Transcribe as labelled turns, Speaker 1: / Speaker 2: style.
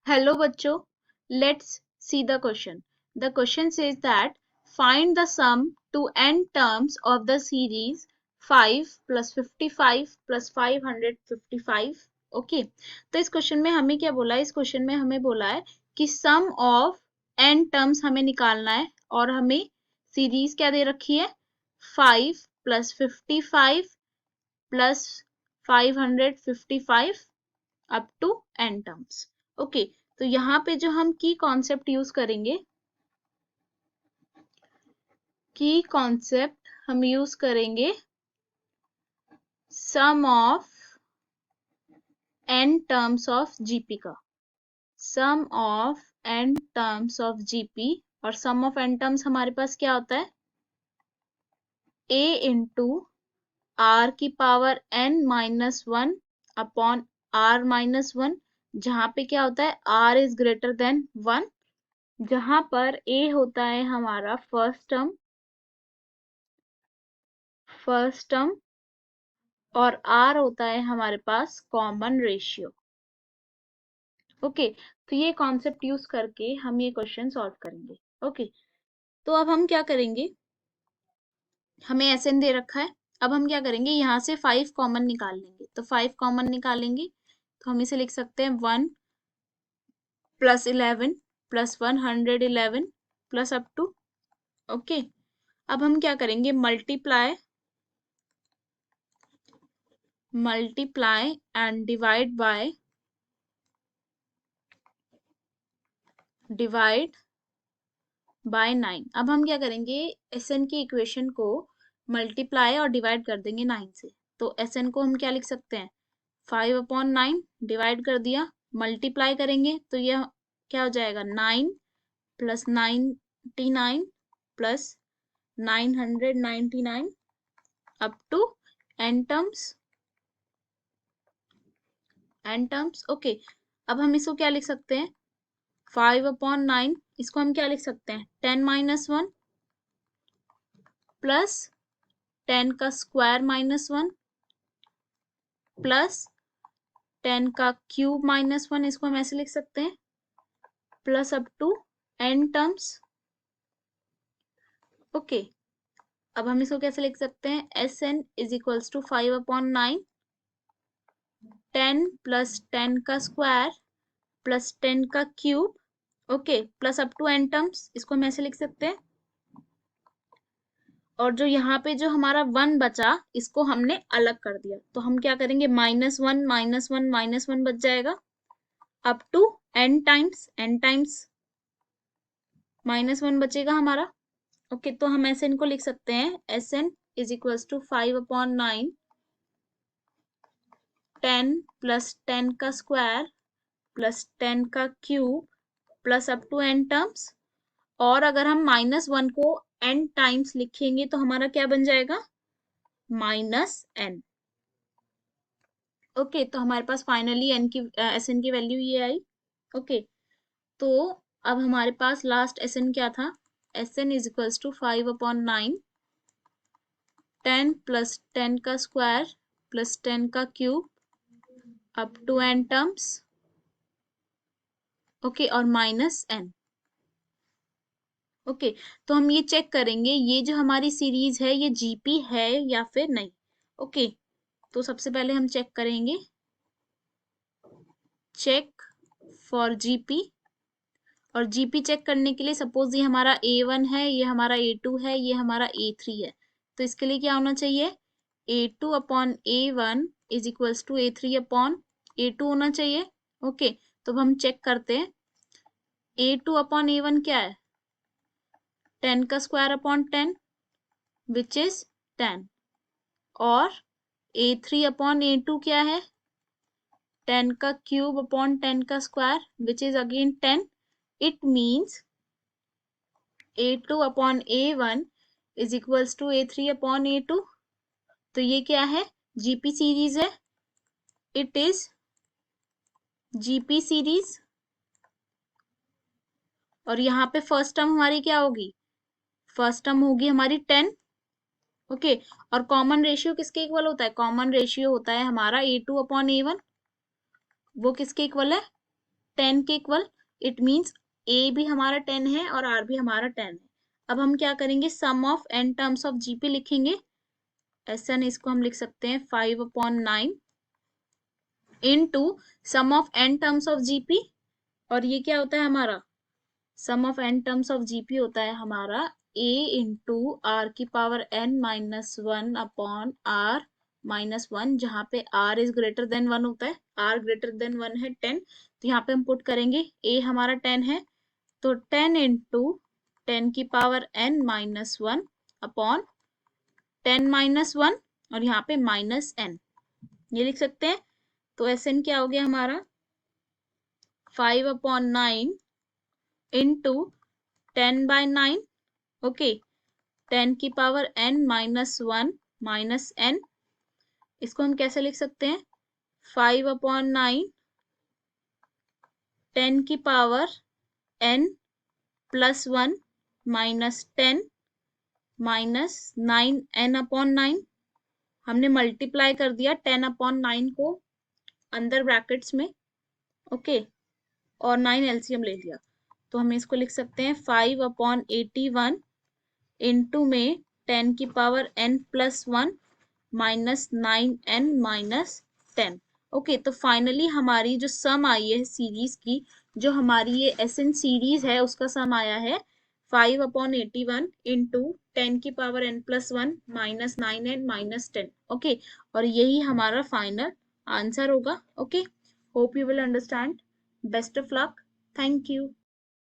Speaker 1: Hello बच्चों, let's see the question. The question says that find the sum to n terms of the series 5 plus 55 plus 555. Okay, तो इस question में हमें क्या बोला है? इस क्वेश्चन में हमें बोला है कि सम ऑफ n टर्म्स हमें निकालना है और हमें सीरीज क्या दे रखी है? 5 plus 55 plus 555 up to n terms. Okay, तो यहाँ पे जो हम की कॉन्सेप्ट यूज करेंगे, हम यूज करेंगे sum of n terms of GP का. Sum of n terms of GP, और सम ऑफ n टर्म्स हमारे पास क्या होता है? a इंटू आर की power n minus one upon r minus one, जहां पे क्या होता है? r is greater than one, जहां पर a होता है हमारा फर्स्ट टर्म और r होता है हमारे पास कॉमन रेशियो. ओके, तो ये कॉन्सेप्ट यूज करके हम ये क्वेश्चन सॉल्व करेंगे. ओके, तो अब हम क्या करेंगे? हमें एसएन दे रखा है. अब हम क्या करेंगे? यहाँ से 5 कॉमन निकाल लेंगे. तो 5 कॉमन निकालेंगे तो हम इसे लिख सकते हैं 1 plus 11 plus 111 plus up to. Okay, अब हम क्या करेंगे? Multiply and divide by 9. अब हम क्या करेंगे? एसएन की इक्वेशन को मल्टीप्लाई और डिवाइड कर देंगे 9 से. तो एसएन को हम क्या लिख सकते हैं? 5/9. डिवाइड कर दिया, मल्टीप्लाई करेंगे तो यह क्या हो जाएगा? 9 plus 99 plus 999 up to n terms. Okay, अब हम इसको क्या लिख सकते हैं? 5/9, इसको हम क्या लिख सकते हैं? 10 माइनस वन प्लस 10 का स्क्वायर माइनस वन प्लस 10 का क्यूब माइनस वन, इसको हम ऐसे लिख सकते हैं, plus up to n terms. Okay, अब हम इसको कैसे लिख सकते हैं? S N is equals to 5/9, 10 plus 10 का स्क्वायर प्लस 10 का cube. Okay, plus up to n terms, इसको हम ऐसे लिख सकते हैं. और जो यहाँ पे जो हमारा 1 बचा, इसको हमने अलग कर दिया. तो हम क्या करेंगे? -1 -1 -1 बच जाएगा अप टू n टाइम्स -1 बचेगा हमारा. ओके, तो हम एस एन को लिख सकते हैं. S N is equals to 5/9, 10 plus 10 का स्क्वायर प्लस 10 का cube plus up to n terms. और अगर हम -1 को n टाइम्स लिखेंगे तो हमारा क्या बन जाएगा? -n. ओके, तो हमारे पास फाइनली एस एन की वैल्यू ये आई. ओके, तो अब हमारे पास लास्ट एस एन क्या था? S N is equals to 5/9, 10 plus 10 का स्क्वायर प्लस 10 का cube up to n terms. Okay, और -n. ओके, तो हम ये चेक करेंगे ये जो हमारी सीरीज है ये जीपी है या फिर नहीं. ओके, तो सबसे पहले हम चेक करेंगे, चेक फॉर जीपी. और जीपी चेक करने के लिए सपोज ये हमारा A1 है, ये हमारा A2 है, ये हमारा A3 है. तो इसके लिए क्या होना चाहिए? A2 upon A1 is equals to A3 upon A2 होना चाहिए. ओके, तो अब हम चेक करते हैं. A2 अपॉन A1 क्या है? 10 का स्क्वायर अपॉन 10 विच इज 10. और A3 अपॉन A2 क्या है? 10 का क्यूब अपॉन 10 का square which is again 10. It means A2 upon A1 is equals to A3 upon A2. तो ये क्या है? जीपी सीरीज है. It is GP series. और यहाँ पे फर्स्ट टर्म हमारी क्या होगी? फर्स्ट टर्म होगी हमारी 10. ओके, और कॉमन रेशियो किसके इक्वल होता है? कॉमन रेशियो होता है हमारा A2 अपॉन A1. वो किसके इक्वल है? 10 के इक्वल, इट मीन्स ए भी हमारा 10 है और आर भी हमारा 10 है। अब हम क्या करेंगे, sum of n terms of GP लिखेंगे। Sn इसको हम लिख सकते हैं 5/9 into sum of n terms of GP, और ये क्या होता है हमारा, sum of n terms of GP होता है हमारा a इंटू आर की power n minus 1/r minus 1, जहाँ पे r इज ग्रेटर देन 1 होता है, r ग्रेटर देन 1 है 10, तो यहाँ पे हम पुट करेंगे a हमारा 10 है, तो 10 इंटू 10 की power n minus 1 upon 10 minus 1, और यहाँ पे माइनस n, ये लिख सकते हैं। तो Sn क्या हो गया हमारा 5/9 इंटू 10/9, ओके, 10 की power n minus 1 minus n, इसको हम कैसे लिख सकते हैं 5/9 10 की power n plus 1 minus 10 minus 9 n/9, हमने मल्टीप्लाई कर दिया 10/9 को अंदर ब्रैकेट्स में, ओके, और 9 एलसीएम ले लिया, तो हम इसको लिख सकते हैं 5/81 इंटू में 10 की power n plus 1 minus 9n minus 10, okay. तो फाइनली हमारी जो सम आई है सीरीज की, जो हमारी ये Sn सीरीज है, उसका सम आया है 5/81 इंटू 10 की power n plus 1 minus 9n minus 10, okay, और यही हमारा फाइनल आंसर होगा, okay. Hope you will understand. Best of luck, thank you.